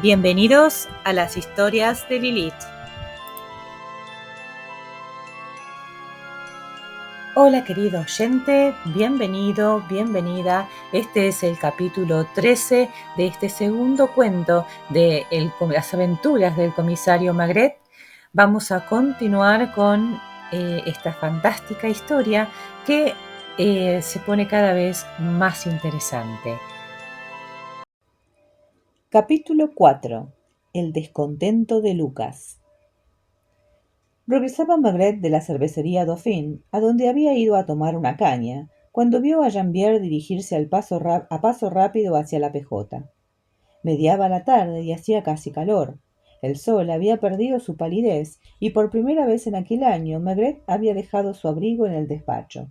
Bienvenidos a las historias de Lilith. Hola querido oyente, bienvenido, bienvenida. Este es el capítulo 13 de este segundo cuento de las aventuras del comisario Maigret. Vamos a continuar con esta fantástica historia que se pone cada vez más interesante. Capítulo 4. El descontento de Lucas. Regresaba Maigret de la cervecería Dauphin, a donde había ido a tomar una caña, cuando vio a Jambier dirigirse a paso rápido hacia la pejota. Mediaba la tarde y hacía casi calor. El sol había perdido su palidez y por primera vez en aquel año Maigret había dejado su abrigo en el despacho.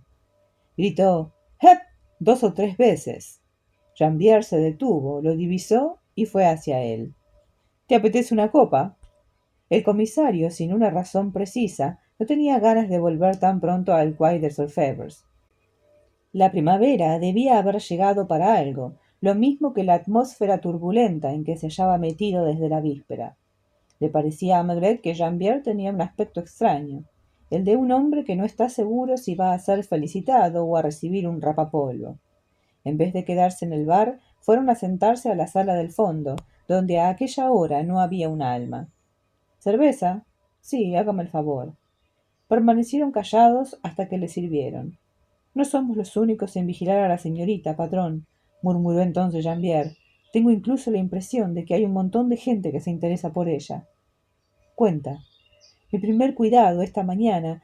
Gritó «¡Hep!» 2 o 3 veces. Jambier se detuvo, lo divisó y fue hacia él. «¿Te apetece una copa?» El comisario, sin una razón precisa, no tenía ganas de volver tan pronto al Quai des Orfèvres. La primavera debía haber llegado para algo, lo mismo que la atmósfera turbulenta en que se hallaba metido desde la víspera. Le parecía a Maigret que Jambier tenía un aspecto extraño, el de un hombre que no está seguro si va a ser felicitado o a recibir un rapapolvo. En vez de quedarse en el bar, fueron a sentarse a la sala del fondo, donde a aquella hora no había un alma. ¿Cerveza? Sí, hágame el favor. Permanecieron callados hasta que le sirvieron. No somos los únicos en vigilar a la señorita, patrón, murmuró entonces Jambier. Tengo incluso la impresión de que hay un montón de gente que se interesa por ella. Cuenta. Mi primer cuidado esta mañana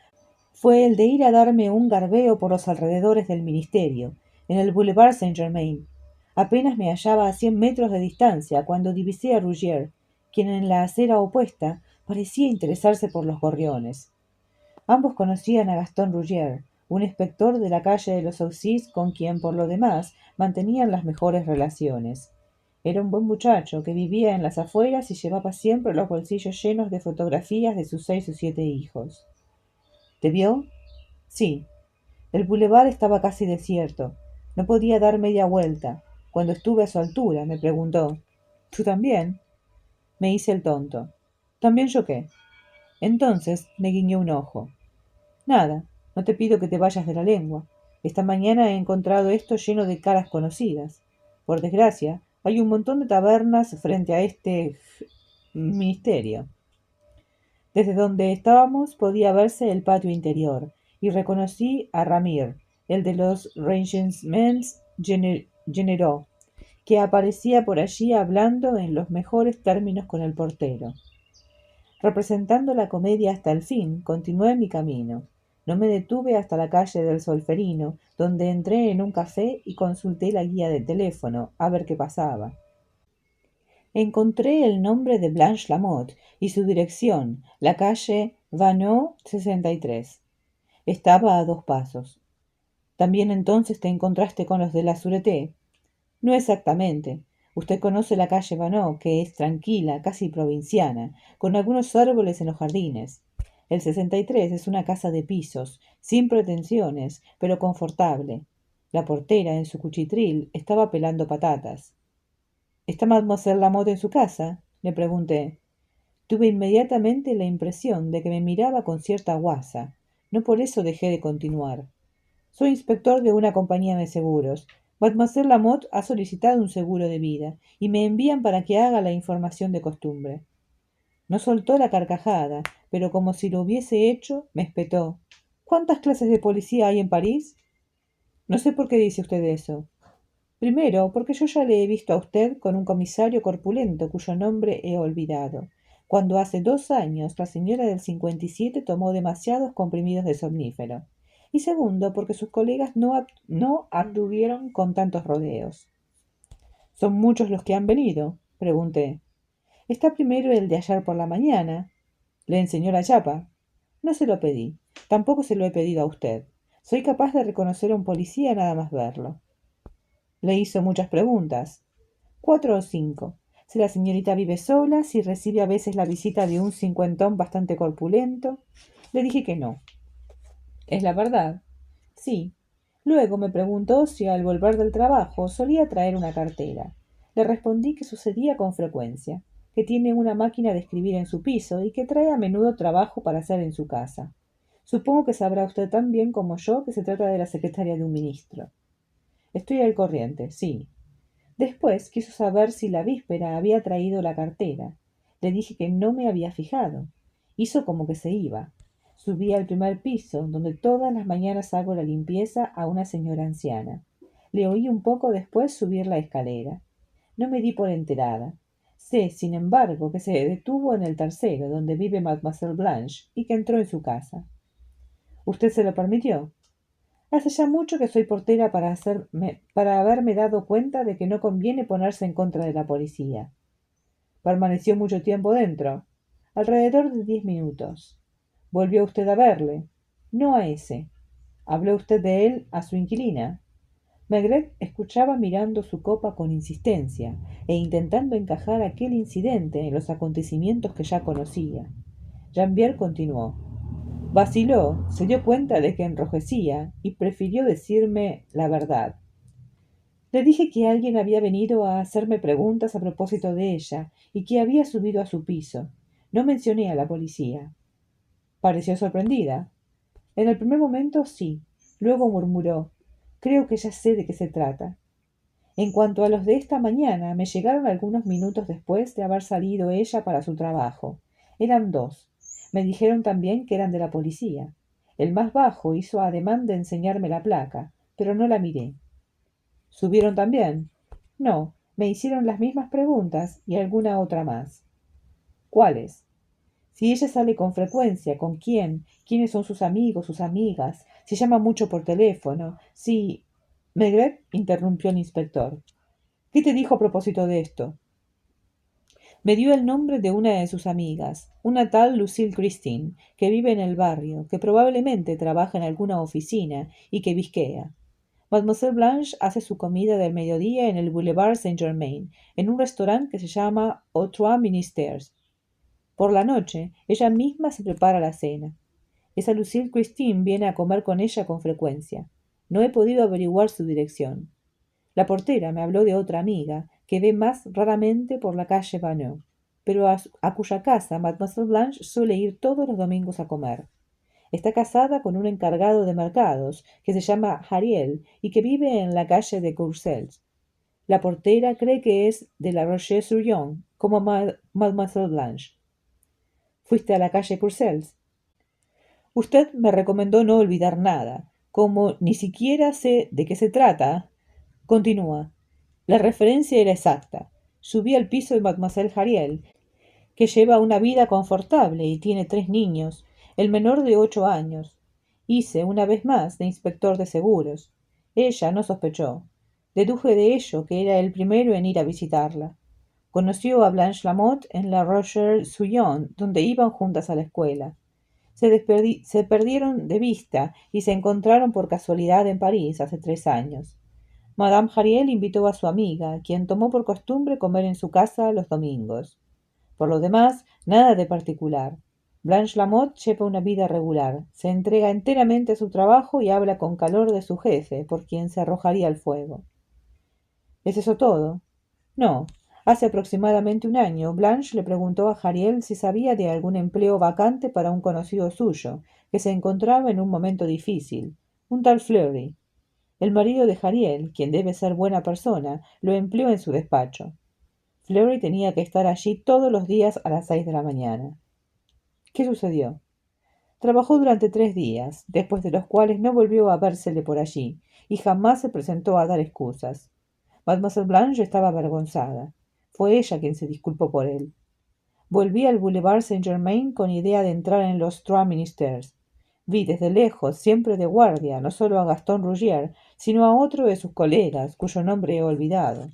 fue el de ir a darme un garbeo por los alrededores del ministerio, en el Boulevard Saint-Germain. Apenas me hallaba a 100 metros de distancia cuando divisé a Rougier, quien en la acera opuesta parecía interesarse por los gorriones. Ambos conocían a Gastón Rougier, un inspector de la calle de los Saucis con quien, por lo demás, mantenían las mejores relaciones. Era un buen muchacho que vivía en las afueras y llevaba siempre los bolsillos llenos de fotografías de sus 6 o 7 hijos. ¿Te vio? Sí. El bulevar estaba casi desierto. No podía dar media vuelta. Cuando estuve a su altura, me preguntó: ¿Tú también? Me hice el tonto. ¿También yo qué? Entonces me guiñó un ojo. Nada, no te pido que te vayas de la lengua. Esta mañana he encontrado esto lleno de caras conocidas. Por desgracia, hay un montón de tabernas frente a este ministerio. Desde donde estábamos podía verse el patio interior, y reconocí a Ramire, el de los Renseignements Généraux, que aparecía por allí hablando en los mejores términos con el portero. Representando la comedia hasta el fin, continué mi camino. No me detuve hasta la calle del Solferino, donde entré en un café y consulté la guía de teléfono, a ver qué pasaba. Encontré el nombre de Blanche Lamotte y su dirección, la calle Vanneau 63. Estaba a 2 pasos. ¿También entonces te encontraste con los de la Sûreté? No exactamente. Usted conoce la calle Vanneau, que es tranquila, casi provinciana, con algunos árboles en los jardines. El 63 es una casa de pisos, sin pretensiones, pero confortable. La portera, en su cuchitril, estaba pelando patatas. ¿Está mademoiselle Lamotte en su casa?, le pregunté. Tuve inmediatamente la impresión de que me miraba con cierta guasa. No por eso dejé de continuar. Soy inspector de una compañía de seguros. Mademoiselle Lamotte ha solicitado un seguro de vida y me envían para que haga la información de costumbre. No soltó la carcajada, pero como si lo hubiese hecho, me espetó. ¿Cuántas clases de policía hay en París? No sé por qué dice usted eso. Primero, porque yo ya le he visto a usted con un comisario corpulento cuyo nombre he olvidado, cuando hace 2 años la señora del 57 tomó demasiados comprimidos de somnífero. Y segundo, porque sus colegas no anduvieron con tantos rodeos. ¿Son muchos los que han venido?, pregunté. Está primero el de ayer por la mañana. ¿Le enseñó la chapa? No se lo pedí. Tampoco se lo he pedido a usted. Soy capaz de reconocer a un policía nada más verlo. Le hizo muchas preguntas. 4 o 5. Si la señorita vive sola, si recibe a veces la visita de un cincuentón bastante corpulento. Le dije que no. ¿Es la verdad? Sí. Luego me preguntó si al volver del trabajo solía traer una cartera. Le respondí que sucedía con frecuencia. que tiene una máquina de escribir en su piso y que trae a menudo trabajo para hacer en su casa. Supongo que sabrá usted tan bien como yo que se trata de la secretaria de un ministro. Estoy al corriente, sí. Después quiso saber si la víspera había traído la cartera. Le dije que no me había fijado. Hizo como que se iba. Subí al primer piso, donde todas las mañanas hago la limpieza a una señora anciana. Le oí un poco después subir la escalera. No me di por enterada. Sé, sin embargo, que se detuvo en el tercero, donde vive Mademoiselle Blanche, y que entró en su casa. ¿Usted se lo permitió? Hace ya mucho que soy portera para haberme dado cuenta de que no conviene ponerse en contra de la policía. Permaneció mucho tiempo dentro. Alrededor de 10 minutos. ¿Volvió usted a verle? No a ese. ¿Habló usted de él a su inquilina? Maigret escuchaba mirando su copa con insistencia e intentando encajar aquel incidente en los acontecimientos que ya conocía. Jambier continuó. Vaciló, se dio cuenta de que enrojecía y prefirió decirme la verdad. Le dije que alguien había venido a hacerme preguntas a propósito de ella y que había subido a su piso. No mencioné a la policía. Pareció sorprendida. En el primer momento sí. Luego murmuró. Creo que ya sé de qué se trata. En cuanto a los de esta mañana, me llegaron algunos minutos después de haber salido ella para su trabajo. Eran dos. Me dijeron también que eran de la policía. El más bajo hizo ademán de enseñarme la placa, pero no la miré. ¿Subieron también? No, me hicieron las mismas preguntas y alguna otra más. ¿Cuáles? Si ella sale con frecuencia, con quién, quiénes son sus amigos, sus amigas, si llama mucho por teléfono, si... Maigret interrumpió el inspector. ¿Qué te dijo a propósito de esto? Me dio el nombre de una de sus amigas, una tal Lucille Christine, que vive en el barrio, que probablemente trabaja en alguna oficina y que bisquea. Mademoiselle Blanche hace su comida del mediodía en el Boulevard Saint-Germain, en un restaurante que se llama Aux Trois Ministères. Por la noche, ella misma se prepara la cena. Esa Lucille Christine viene a comer con ella con frecuencia. No he podido averiguar su dirección. La portera me habló de otra amiga, que ve más raramente por la calle Vanneau, pero a cuya casa Mademoiselle Blanche suele ir todos los domingos a comer. Está casada con un encargado de mercados, que se llama Hariel y que vive en la calle de Courcelles. La portera cree que es de la Roche-sur-Yon, como Mademoiselle Blanche. ¿Fuiste a la calle Courcelles? Usted me recomendó no olvidar nada. Como ni siquiera sé de qué se trata, continúa. La referencia era exacta. Subí al piso de Mademoiselle Hariel, que lleva una vida confortable y tiene 3 niños, el menor de 8 años. Hice, una vez más, de inspector de seguros. Ella no sospechó. Deduje de ello que era el primero en ir a visitarla. Conoció a Blanche Lamotte en la Roche-sur-Yon, donde iban juntas a la escuela. Se perdieron de vista y se encontraron por casualidad en París hace 3 años. Madame Hariel invitó a su amiga, quien tomó por costumbre comer en su casa los domingos. Por lo demás, nada de particular. Blanche Lamotte lleva una vida regular, se entrega enteramente a su trabajo y habla con calor de su jefe, por quien se arrojaría al fuego. ¿Es eso todo? No. Hace aproximadamente un año, Blanche le preguntó a Hariel si sabía de algún empleo vacante para un conocido suyo, que se encontraba en un momento difícil, un tal Fleury. El marido de Hariel, quien debe ser buena persona, lo empleó en su despacho. Fleury tenía que estar allí todos los días a las 6 de la mañana. ¿Qué sucedió? Trabajó durante 3 días, después de los cuales no volvió a vérsele por allí, y jamás se presentó a dar excusas. Mademoiselle Blanche estaba avergonzada. Fue ella quien se disculpó por él. Volví al Boulevard Saint-Germain con idea de entrar en los Trois Ministères. Vi desde lejos, siempre de guardia, no solo a Gaston Rougier, sino a otro de sus colegas, cuyo nombre he olvidado.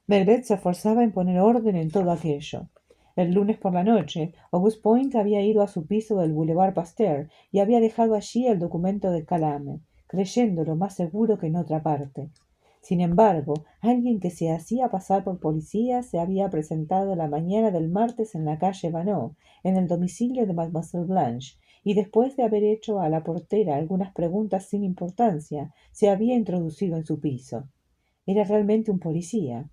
Maigret se esforzaba en poner orden en todo aquello. El lunes por la noche, Auguste Point había ido a su piso del Boulevard Pasteur y había dejado allí el documento de Calame, creyéndolo más seguro que en otra parte. Sin embargo, alguien que se hacía pasar por policía se había presentado la mañana del martes en la calle Vanneau, en el domicilio de Mademoiselle Blanche, y después de haber hecho a la portera algunas preguntas sin importancia, se había introducido en su piso. Era realmente un policía.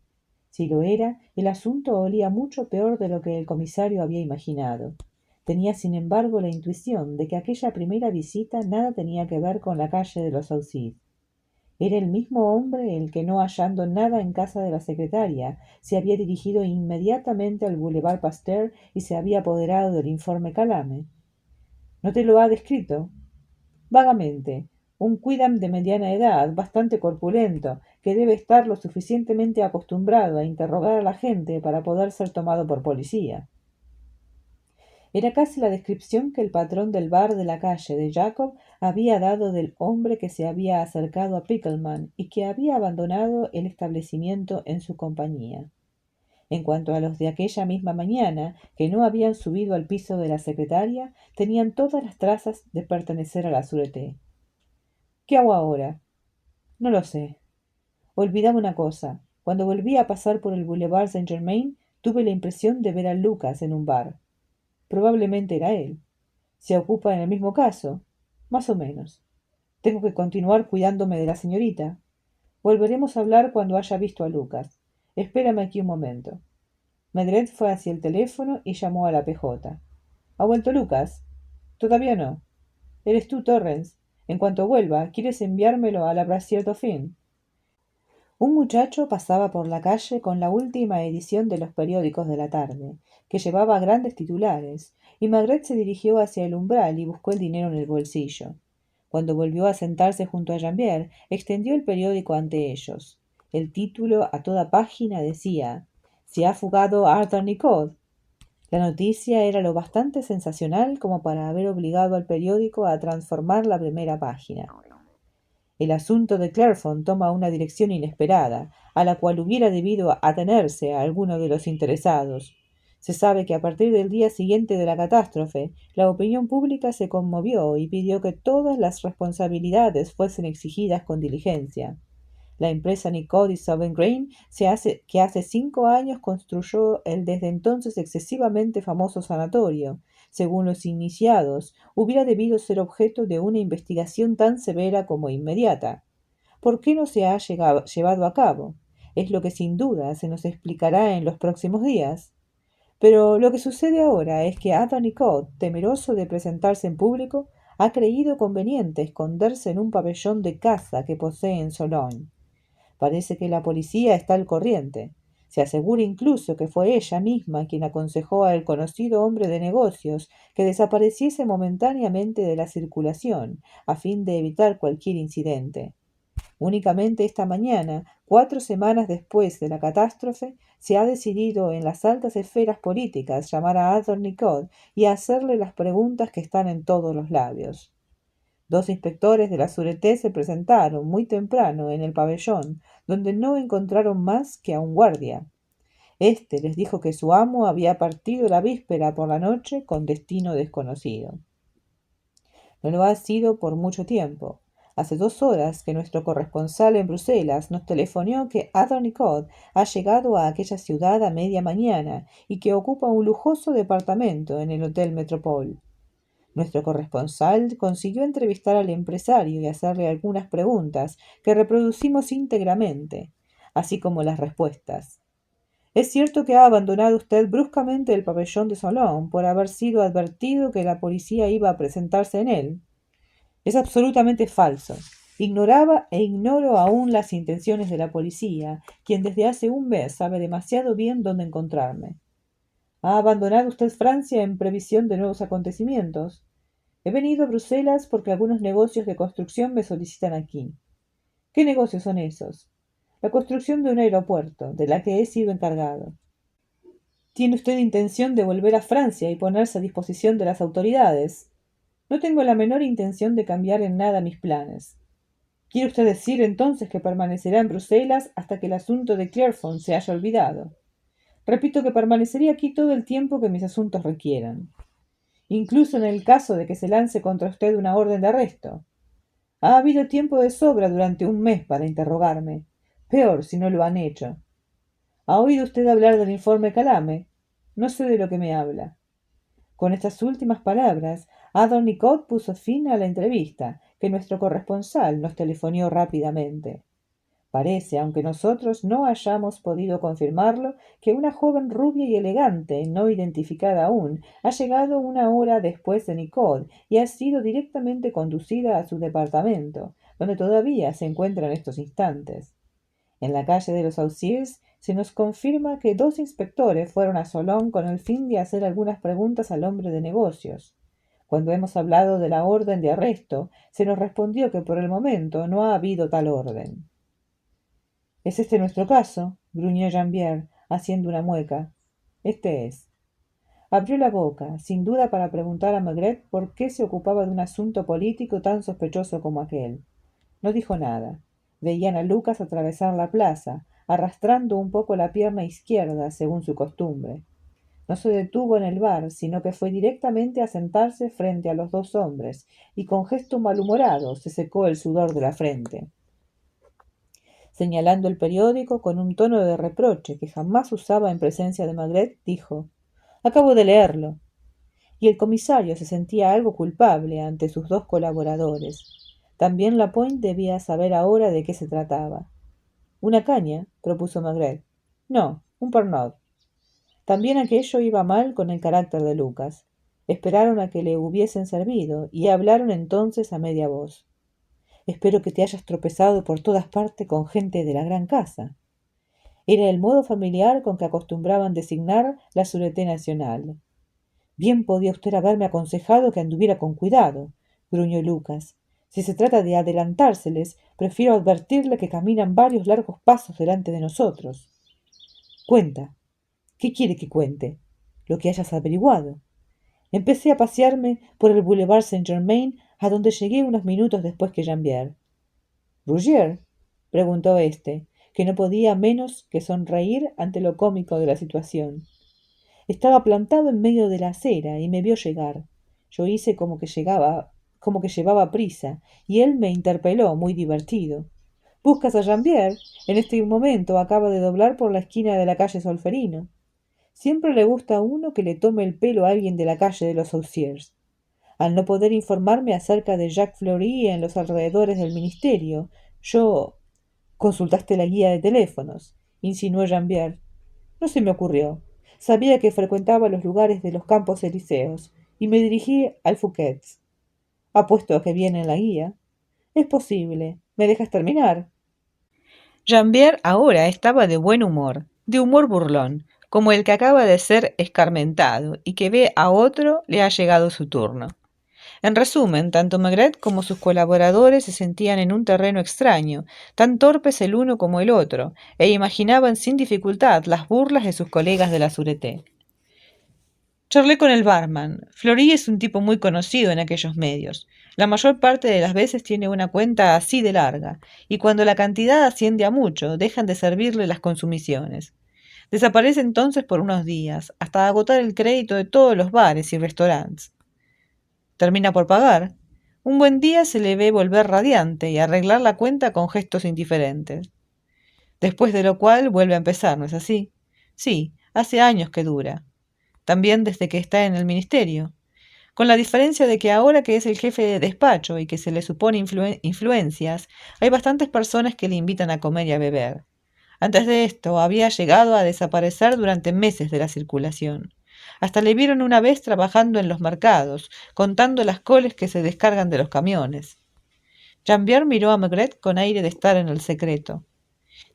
Si lo era, el asunto olía mucho peor de lo que el comisario había imaginado. Tenía sin embargo la intuición de que aquella primera visita nada tenía que ver con la calle de los Saucis. Era el mismo hombre el que, no hallando nada en casa de la secretaria, se había dirigido inmediatamente al Boulevard Pasteur y se había apoderado del informe Calame. ¿No te lo ha descrito? Vagamente. Un quidam de mediana edad, bastante corpulento, que debe estar lo suficientemente acostumbrado a interrogar a la gente para poder ser tomado por policía. Era casi la descripción que el patrón del bar de la calle de Jacob había dado del hombre que se había acercado a Pickleman y que había abandonado el establecimiento en su compañía. En cuanto a los de aquella misma mañana, que no habían subido al piso de la secretaria, tenían todas las trazas de pertenecer a la Sûreté. ¿Qué hago ahora? No lo sé. Olvidaba una cosa. Cuando volví a pasar por el Boulevard Saint-Germain, tuve la impresión de ver a Lucas en un bar. Probablemente era él. ¿Se ocupa en el mismo caso? Más o menos. Tengo que continuar cuidándome de la señorita. Volveremos a hablar cuando haya visto a Lucas. Espérame aquí un momento. Maigret fue hacia el teléfono y llamó a la PJ. ¿Ha vuelto Lucas? Todavía no. Eres tú, Torrens. En cuanto vuelva, ¿quieres enviármelo a la Brassiere Dauphine? Un muchacho pasaba por la calle con la última edición de los periódicos de la tarde, que llevaba grandes titulares, y Maigret se dirigió hacia el umbral y buscó el dinero en el bolsillo. Cuando volvió a sentarse junto a Jambier, extendió el periódico ante ellos. El título a toda página decía: «Se ha fugado Arthur Nicot». La noticia era lo bastante sensacional como para haber obligado al periódico a transformar la primera página. El asunto de Clairefonds toma una dirección inesperada, a la cual hubiera debido atenerse a alguno de los interesados. Se sabe que a partir del día siguiente de la catástrofe, la opinión pública se conmovió y pidió que todas las responsabilidades fuesen exigidas con diligencia. La empresa Nicot y Grain, que hace 5 años construyó el desde entonces excesivamente famoso sanatorio, según los iniciados, hubiera debido ser objeto de una investigación tan severa como inmediata. ¿Por qué no se ha llevado a cabo? Es lo que sin duda se nos explicará en los próximos días. Pero lo que sucede ahora es que Arthur Nicot, temeroso de presentarse en público, ha creído conveniente esconderse en un pabellón de caza que posee en Sologne. Parece que la policía está al corriente. Se asegura incluso que fue ella misma quien aconsejó al conocido hombre de negocios que desapareciese momentáneamente de la circulación, a fin de evitar cualquier incidente. Únicamente esta mañana, 4 semanas después de la catástrofe, se ha decidido en las altas esferas políticas llamar a Arthur Nicot y hacerle las preguntas que están en todos los labios. 2 inspectores de la Sûreté se presentaron muy temprano en el pabellón, donde no encontraron más que a un guardia. Este les dijo que su amo había partido la víspera por la noche con destino desconocido. No lo ha sido por mucho tiempo. Hace 2 horas que nuestro corresponsal en Bruselas nos telefonó que Arthur Nicot ha llegado a aquella ciudad a media mañana y que ocupa un lujoso departamento en el Hotel Metropole. Nuestro corresponsal consiguió entrevistar al empresario y hacerle algunas preguntas que reproducimos íntegramente, así como las respuestas. ¿Es cierto que ha abandonado usted bruscamente el pabellón de Solón por haber sido advertido que la policía iba a presentarse en él? Es absolutamente falso. Ignoraba e ignoro aún las intenciones de la policía, quien desde hace un mes sabe demasiado bien dónde encontrarme. ¿Ha abandonado usted Francia en previsión de nuevos acontecimientos? He venido a Bruselas porque algunos negocios de construcción me solicitan aquí. ¿Qué negocios son esos? La construcción de un aeropuerto, de la que he sido encargado. ¿Tiene usted intención de volver a Francia y ponerse a disposición de las autoridades? No tengo la menor intención de cambiar en nada mis planes. ¿Quiere usted decir entonces que permanecerá en Bruselas hasta que el asunto de Clairefonds se haya olvidado? Repito que permaneceré aquí todo el tiempo que mis asuntos requieran, incluso en el caso de que se lance contra usted una orden de arresto. Ha habido tiempo de sobra durante un mes para interrogarme. Peor si no lo han hecho. ¿Ha oído usted hablar del informe Calame? No sé de lo que me habla. Con estas últimas palabras, Arthur Nicot puso fin a la entrevista, que nuestro corresponsal nos telefonió rápidamente. Parece, aunque nosotros no hayamos podido confirmarlo, que una joven rubia y elegante, no identificada aún, ha llegado una hora después de Nicole y ha sido directamente conducida a su departamento, donde todavía se encuentra en estos instantes. En la calle de los Auxiers se nos confirma que dos inspectores fueron a Solón con el fin de hacer algunas preguntas al hombre de negocios. Cuando hemos hablado de la orden de arresto, se nos respondió que por el momento no ha habido tal orden. ¿Es este nuestro caso? Gruñó Jean-Pierre, haciendo una mueca. Este es. Abrió la boca, sin duda para preguntar a Maigret por qué se ocupaba de un asunto político tan sospechoso como aquel. No dijo nada. Veían a Lucas atravesar la plaza, arrastrando un poco la pierna izquierda, según su costumbre. No se detuvo en el bar, sino que fue directamente a sentarse frente a los dos hombres, y con gesto malhumorado se secó el sudor de la frente. Señalando el periódico con un tono de reproche que jamás usaba en presencia de Maigret, dijo: «Acabo de leerlo». Y el comisario se sentía algo culpable ante sus dos colaboradores. También Lapointe debía saber ahora de qué se trataba. «¿Una caña?», propuso Maigret. «No, un Pernod». También aquello iba mal con el carácter de Lucas. Esperaron a que le hubiesen servido y hablaron entonces a media voz. «Espero que te hayas tropezado por todas partes con gente de la gran casa». Era el modo familiar con que acostumbraban designar la Sûreté Nacional. «Bien podía usted haberme aconsejado que anduviera con cuidado», gruñó Lucas. «Si se trata de adelantárseles, prefiero advertirle que caminan varios largos pasos delante de nosotros». «Cuenta». «¿Qué quiere que cuente?» «Lo que hayas averiguado». Empecé a pasearme por el Boulevard Saint-Germain, a donde llegué unos minutos después que Jean-Pierre. «¿Rougier?», preguntó éste, que no podía menos que sonreír ante lo cómico de la situación. Estaba plantado en medio de la acera y me vio llegar. Yo hice como que llevaba prisa, y él me interpeló, muy divertido. «¿Buscas a Jean-Pierre? En este momento acaba de doblar por la esquina de la calle Solferino». Siempre le gusta a uno que le tome el pelo a alguien de la calle de los Auxiers. Al no poder informarme acerca de Jacques Fleury en los alrededores del ministerio, yo... «Consultaste la guía de teléfonos», insinuó Jean-Pierre. «No se me ocurrió. Sabía que frecuentaba los lugares de los Campos Elíseos y me dirigí al Fouquet's». «Apuesto a que viene en la guía». «Es posible. ¿Me dejas terminar?». Jean-Pierre ahora estaba de buen humor, de humor burlón, como el que acaba de ser escarmentado y que ve a otro le ha llegado su turno. En resumen, tanto Maigret como sus colaboradores se sentían en un terreno extraño, tan torpes el uno como el otro, e imaginaban sin dificultad las burlas de sus colegas de la Sûreté. Charlé con el barman. Fleury es un tipo muy conocido en aquellos medios. La mayor parte de las veces tiene una cuenta así de larga, y cuando la cantidad asciende a mucho, dejan de servirle las consumiciones. Desaparece entonces por unos días, hasta agotar el crédito de todos los bares y restaurantes. Termina por pagar. Un buen día se le ve volver radiante y arreglar la cuenta con gestos indiferentes. Después de lo cual vuelve a empezar, ¿no es así? Sí, hace años que dura. También desde que está en el ministerio. Con la diferencia de que ahora que es el jefe de despacho y que se le supone influencias, hay bastantes personas que le invitan a comer y a beber. Antes de esto había llegado a desaparecer durante meses de la circulación. Hasta le vieron una vez trabajando en los mercados, contando las coles que se descargan de los camiones. Jean-Pierre miró a Maigret con aire de estar en el secreto.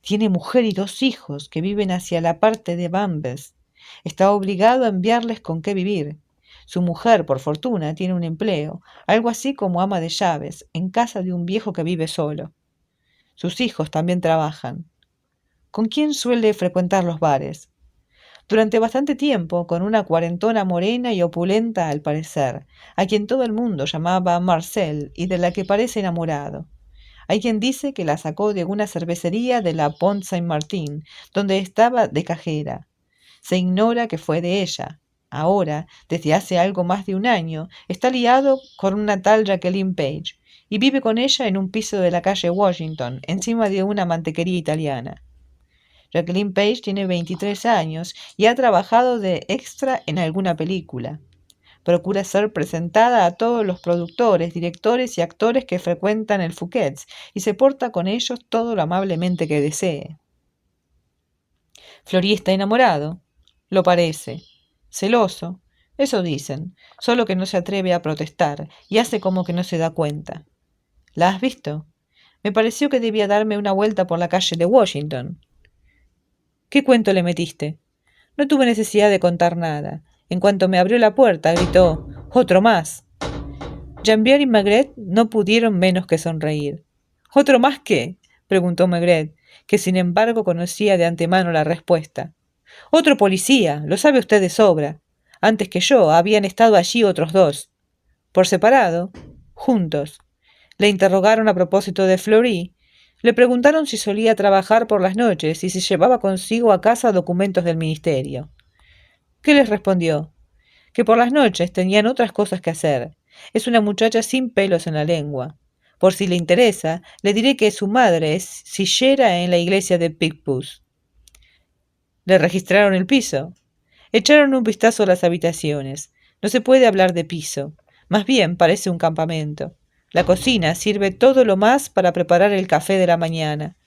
«Tiene mujer y 2 hijos que viven hacia la parte de Bambes. Está obligado a enviarles con qué vivir. Su mujer, por fortuna, tiene un empleo, algo así como ama de llaves, en casa de un viejo que vive solo. Sus hijos también trabajan. ¿Con quién suele frecuentar los bares? Durante bastante tiempo, con una cuarentona morena y opulenta al parecer, a quien todo el mundo llamaba Marcel y de la que parece enamorado. Hay quien dice que la sacó de una cervecería de la Pont Saint-Martin, donde estaba de cajera. Se ignora que fue de ella. Ahora, desde hace algo más de un año, está liado con una tal Jacqueline Page, y vive con ella en un piso de la calle Washington, encima de una mantequería italiana. Jacqueline Page tiene 23 años y ha trabajado de extra en alguna película. Procura ser presentada a todos los productores, directores y actores que frecuentan el Fouquet's y se porta con ellos todo lo amablemente que desee. Fleury está enamorado. Lo parece. Celoso. Eso dicen, solo que no se atreve a protestar y hace como que no se da cuenta. ¿La has visto? Me pareció que debía darme una vuelta por la calle de Washington. ¿Qué cuento le metiste? No tuve necesidad de contar nada. En cuanto me abrió la puerta, gritó: «¡Otro más!». Jean-Pierre y Maigret no pudieron menos que sonreír. «¿Otro más qué?», preguntó Maigret, que sin embargo conocía de antemano la respuesta. «Otro policía, lo sabe usted de sobra. Antes que yo habían estado allí otros dos. Por separado, juntos. Le interrogaron a propósito de Fleury. Le preguntaron si solía trabajar por las noches y si llevaba consigo a casa documentos del ministerio. ¿Qué les respondió? Que por las noches tenían otras cosas que hacer. Es una muchacha sin pelos en la lengua. Por si le interesa, le diré que su madre es sillera en la iglesia de Picpus. Le registraron el piso. Echaron un vistazo a las habitaciones. No se puede hablar de piso. Más bien parece un campamento. La cocina sirve todo lo más para preparar el café de la mañana.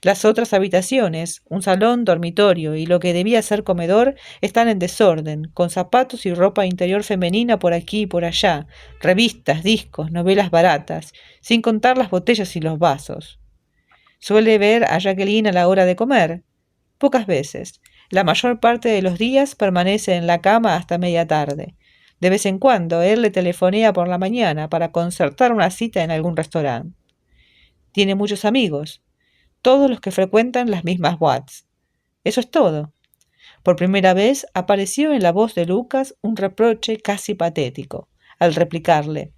Las otras habitaciones, un salón, dormitorio y lo que debía ser comedor, están en desorden, con zapatos y ropa interior femenina por aquí y por allá, revistas, discos, novelas baratas, sin contar las botellas y los vasos. ¿Suele ver a Jacqueline a la hora de comer? Pocas veces. La mayor parte de los días permanece en la cama hasta media tarde. De vez en cuando él le telefonea por la mañana para concertar una cita en algún restaurante. Tiene muchos amigos, todos los que frecuentan las mismas boîtes. Eso es todo. Por primera vez apareció en la voz de Lucas un reproche casi patético, al replicarle: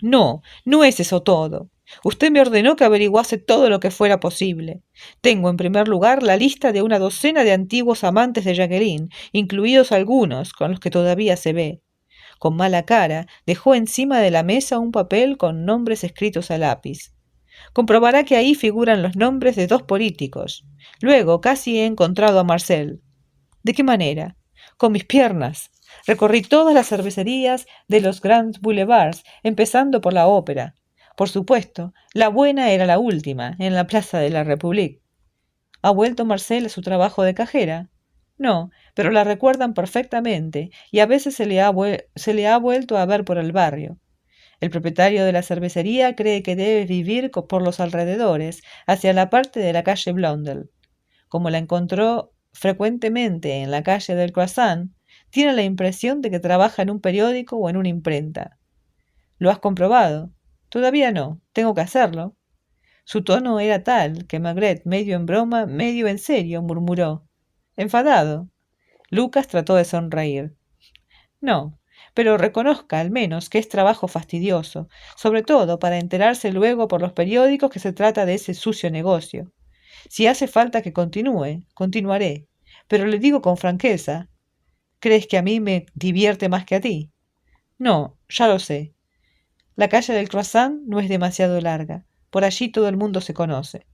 «No, no es eso todo. Usted me ordenó que averiguase todo lo que fuera posible. Tengo en primer lugar la lista de una docena de antiguos amantes de Jacqueline, incluidos algunos con los que todavía se ve». Con mala cara, dejó encima de la mesa un papel con nombres escritos a lápiz. «Comprobará que ahí figuran los nombres de dos políticos. Luego casi he encontrado a Marcel». «¿De qué manera?» «Con mis piernas. Recorrí todas las cervecerías de los Grands Boulevards, empezando por la ópera. Por supuesto, la buena era la última, en la Plaza de la République». «¿Ha vuelto Marcel a su trabajo de cajera?» «No, pero la recuerdan perfectamente y a veces se le ha vuelto a ver por el barrio. El propietario de la cervecería cree que debe vivir por los alrededores, hacia la parte de la calle Blondel. Como la encontró frecuentemente en la calle del Croissant, tiene la impresión de que trabaja en un periódico o en una imprenta». «¿Lo has comprobado?» «Todavía no. Tengo que hacerlo». Su tono era tal que Maigret, medio en broma, medio en serio, murmuró: «¿Enfadado?». Lucas trató de sonreír. «No, pero reconozca al menos que es trabajo fastidioso, sobre todo para enterarse luego por los periódicos que se trata de ese sucio negocio. Si hace falta que continúe, continuaré, pero le digo con franqueza, ¿crees que a mí me divierte más que a ti?». «No, ya lo sé. La calle del Croissant no es demasiado larga, por allí todo el mundo se conoce».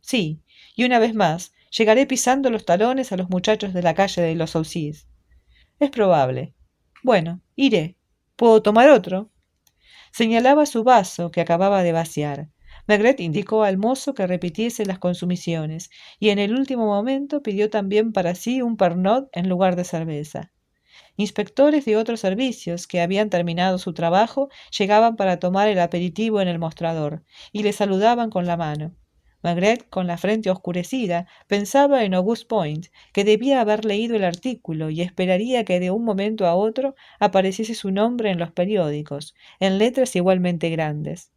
«Sí, y una vez más, llegaré pisando los talones a los muchachos de la calle de los Saussys». «Es probable. Bueno, iré. ¿Puedo tomar otro?». Señalaba su vaso que acababa de vaciar. Maigret indicó al mozo que repitiese las consumiciones y en el último momento pidió también para sí un Pernod en lugar de cerveza. Inspectores de otros servicios que habían terminado su trabajo llegaban para tomar el aperitivo en el mostrador y le saludaban con la mano. Maigret, con la frente oscurecida, pensaba en Auguste Point, que debía haber leído el artículo y esperaría que de un momento a otro apareciese su nombre en los periódicos, en letras igualmente grandes.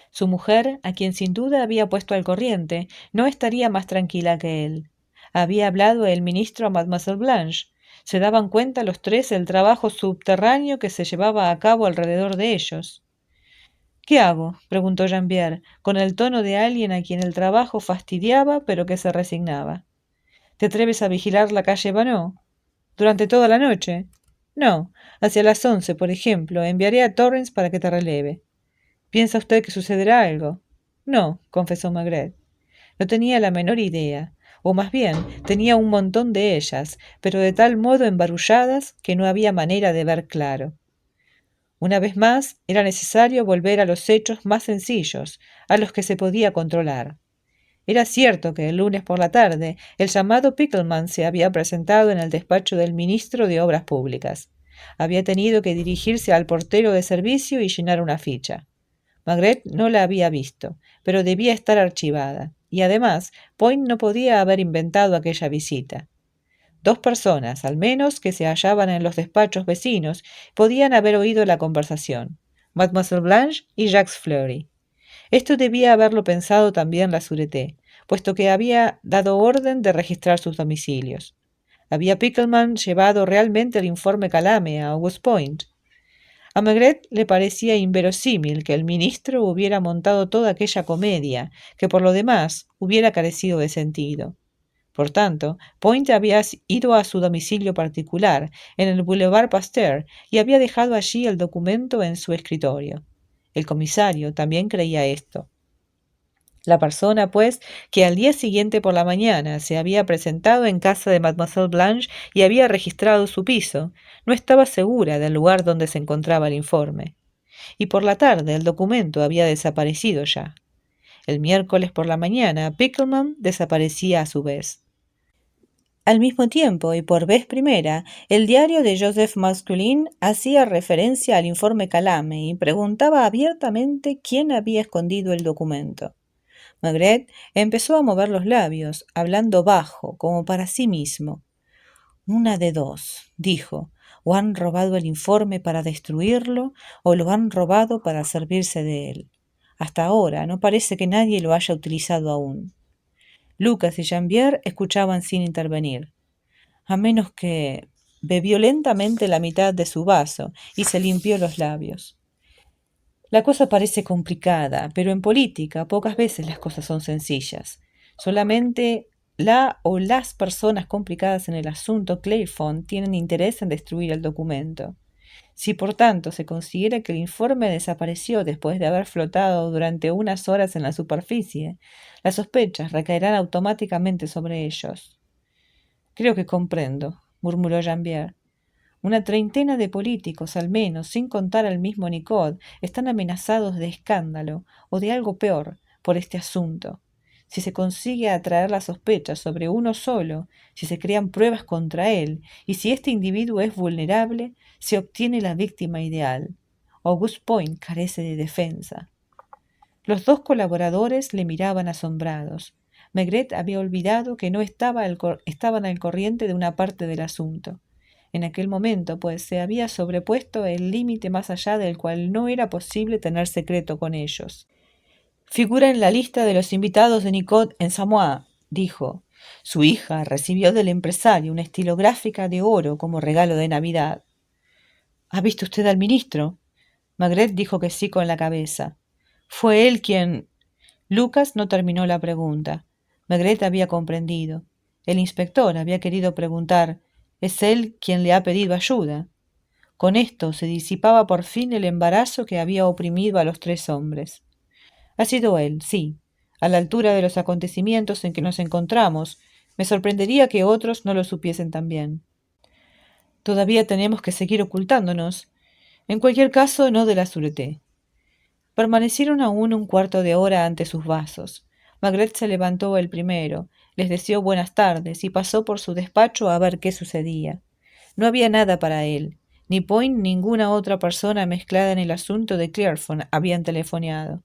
Su mujer, a quien sin duda había puesto al corriente, no estaría más tranquila que él. Había hablado el ministro a Mademoiselle Blanche. Se daban cuenta los tres del trabajo subterráneo que se llevaba a cabo alrededor de ellos. «¿Qué hago?», preguntó Jean-Pierre, con el tono de alguien a quien el trabajo fastidiaba pero que se resignaba. «¿Te atreves a vigilar la calle Vanneau? ¿Durante toda la noche?». «No, hacia las 11, por ejemplo, enviaré a Torrens para que te releve». «¿Piensa usted que sucederá algo?». «No», confesó Maigret. No tenía la menor idea. o más bien tenía un montón de ellas, pero de tal modo embarulladas que no había manera de ver claro. Una vez más, era necesario volver a los hechos más sencillos, a los que se podía controlar. Era cierto que el lunes por la tarde el llamado Pickleman se había presentado en el despacho del ministro de Obras Públicas. Había tenido que dirigirse al portero de servicio y llenar una ficha. Maigret no la había visto, pero debía estar archivada, y además Point no podía haber inventado aquella visita. Dos personas, al menos, que se hallaban en los despachos vecinos, podían haber oído la conversación: Mademoiselle Blanche y Jacques Fleury. Esto debía haberlo pensado también la Sûreté, puesto que había dado orden de registrar sus domicilios. ¿Había Pickleman llevado realmente el informe Calame a Auguste Point? A Maigret le parecía inverosímil que el ministro hubiera montado toda aquella comedia, que por lo demás hubiera carecido de sentido. Por tanto, Point había ido a su domicilio particular, en el Boulevard Pasteur, y había dejado allí el documento en su escritorio. El comisario también creía esto. La persona, pues, que al día siguiente por la mañana se había presentado en casa de Mademoiselle Blanche y había registrado su piso, no estaba segura del lugar donde se encontraba el informe. Y por la tarde el documento había desaparecido ya. El miércoles por la mañana Pickleman desaparecía a su vez. Al mismo tiempo, y por vez primera, el diario de Joseph Masculin hacía referencia al informe Calame y preguntaba abiertamente quién había escondido el documento. Maigret empezó a mover los labios, hablando bajo, como para sí mismo. Una de dos, dijo: o han robado el informe para destruirlo, o lo han robado para servirse de él. Hasta ahora no parece que nadie lo haya utilizado aún. Lucas y Jambier escuchaban sin intervenir, a menos que bebió lentamente la mitad de su vaso y se limpió los labios. La cosa parece complicada, pero en política pocas veces las cosas son sencillas. Solamente la o las personas complicadas en el asunto Clearfont tienen interés en destruir el documento. Si por tanto se considera que el informe desapareció después de haber flotado durante unas horas en la superficie, las sospechas recaerán automáticamente sobre ellos. Creo que comprendo, murmuró Jambier. Una treintena de políticos, al menos, sin contar al mismo Nicot, están amenazados de escándalo, o de algo peor, por este asunto. Si se consigue atraer la sospecha sobre uno solo, si se crean pruebas contra él, y si este individuo es vulnerable, se obtiene la víctima ideal. Auguste Point carece de defensa. Los dos colaboradores le miraban asombrados. Maigret había olvidado que no estaban al corriente de una parte del asunto. En aquel momento, pues, se había sobrepuesto el límite más allá del cual no era posible tener secreto con ellos. Figura en la lista de los invitados de Nicot en Samoa, dijo. Su hija recibió del empresario una estilográfica de oro como regalo de Navidad. ¿Ha visto usted al ministro? Maigret dijo que sí con la cabeza. Fue él quien... Lucas no terminó la pregunta. Maigret había comprendido. El inspector había querido preguntar: ¿es él quien le ha pedido ayuda? Con esto se disipaba por fin el embarazo que había oprimido a los tres hombres. Ha sido él, sí. A la altura de los acontecimientos en que nos encontramos, me sorprendería que otros no lo supiesen también. Todavía tenemos que seguir ocultándonos. En cualquier caso, no de la Sûreté. Permanecieron aún un cuarto de hora ante sus vasos. Maigret se levantó el primero, les deseó buenas tardes y pasó por su despacho a ver qué sucedía. No había nada para él. Ni Point ni ninguna otra persona mezclada en el asunto de Clearfont habían telefoneado.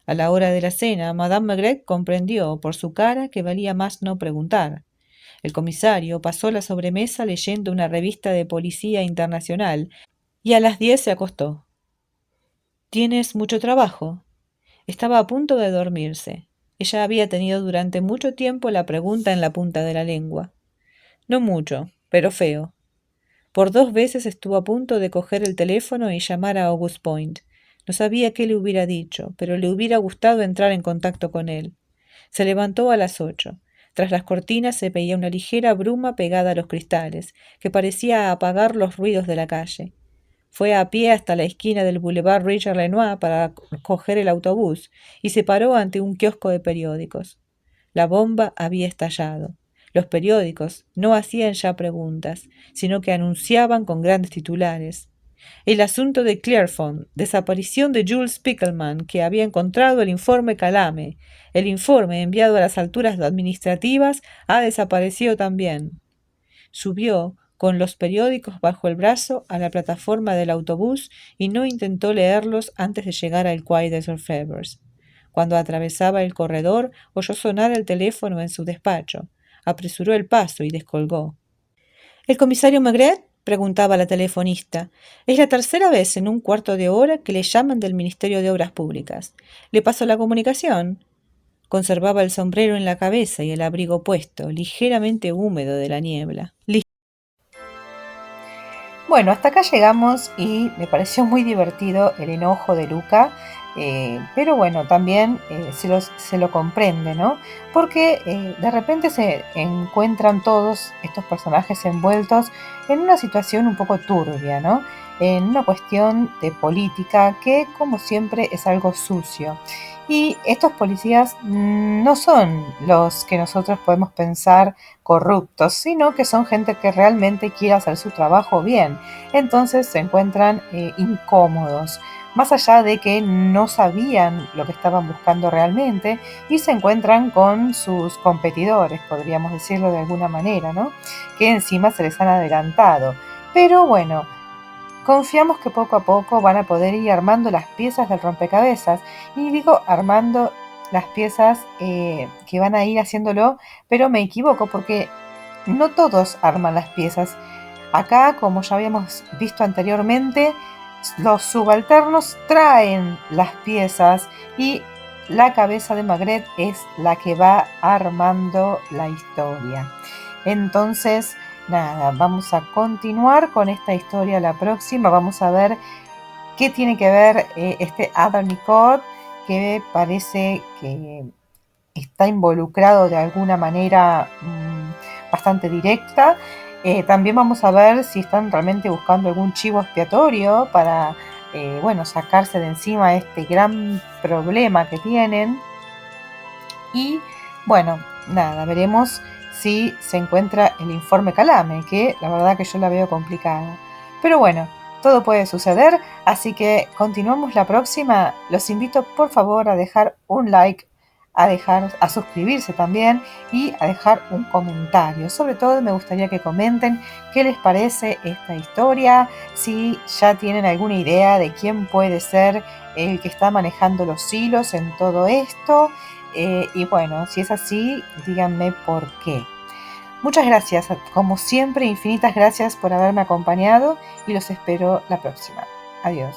A la hora de la cena, Madame Maigret comprendió por su cara que valía más no preguntar. El comisario pasó la sobremesa leyendo una revista de policía internacional y a las 10 se acostó. ¿Tienes mucho trabajo? Estaba a punto de dormirse. Ella había tenido durante mucho tiempo la pregunta en la punta de la lengua. No mucho, pero feo. Por 2 veces estuvo a punto de coger el teléfono y llamar a Auguste Point. No sabía qué le hubiera dicho, pero le hubiera gustado entrar en contacto con él. Se levantó a las 8. Tras las cortinas se veía una ligera bruma pegada a los cristales, que parecía apagar los ruidos de la calle. Fue a pie hasta la esquina del Boulevard Richard Lenoir para coger el autobús y se paró ante un kiosco de periódicos. La bomba había estallado. Los periódicos no hacían ya preguntas, sino que anunciaban con grandes titulares: el asunto de Clearphone, desaparición de Jules Pickelman, que había encontrado el informe Calame. El informe enviado a las alturas administrativas ha desaparecido también. Subió, con los periódicos bajo el brazo, a la plataforma del autobús y no intentó leerlos antes de llegar al Quai des Orfèvres. Cuando atravesaba el corredor, oyó sonar el teléfono en su despacho. Apresuró el paso y descolgó. ¿El comisario Maigret? Preguntaba la telefonista. Es la tercera vez en un cuarto de hora que le llaman del Ministerio de Obras Públicas. ¿Le paso la comunicación? Conservaba el sombrero en la cabeza y el abrigo puesto, ligeramente húmedo de la niebla. Bueno, hasta acá llegamos y me pareció muy divertido el enojo de Luca, pero bueno, también se lo comprende, ¿no? Porque de repente se encuentran todos estos personajes envueltos en una situación un poco turbia, ¿no? En una cuestión de política que, como siempre, es algo sucio. Y estos policías no son los que nosotros podemos pensar corruptos, sino que son gente que realmente quiere hacer su trabajo bien. Entonces se encuentran incómodos, más allá de que no sabían lo que estaban buscando realmente, y se encuentran con sus competidores, podríamos decirlo de alguna manera, ¿no? Que encima se les han adelantado. Pero bueno, confiamos que poco a poco van a poder ir armando las piezas del rompecabezas. Y digo armando las piezas que van a ir haciéndolo, pero me equivoco porque no todos arman las piezas. Acá, como ya habíamos visto anteriormente, los subalternos traen las piezas y la cabeza de Maigret es la que va armando la historia. Entonces, nada, vamos a continuar con esta historia la próxima. Vamos a ver qué tiene que ver este Adam Nicot, que parece que está involucrado de alguna manera bastante directa. También vamos a ver si están realmente buscando algún chivo expiatorio para, sacarse de encima este gran problema que tienen. Y bueno, nada, veremos si se encuentra el informe Calame, que la verdad que yo la veo complicada. Pero bueno, todo puede suceder, así que continuamos la próxima. Los invito por favor a dejar un like, a suscribirse también y a dejar un comentario. Sobre todo me gustaría que comenten qué les parece esta historia, si ya tienen alguna idea de quién puede ser el que está manejando los hilos en todo esto. Y bueno, si es así, díganme por qué. Muchas gracias, como siempre, infinitas gracias por haberme acompañado y los espero la próxima. Adiós.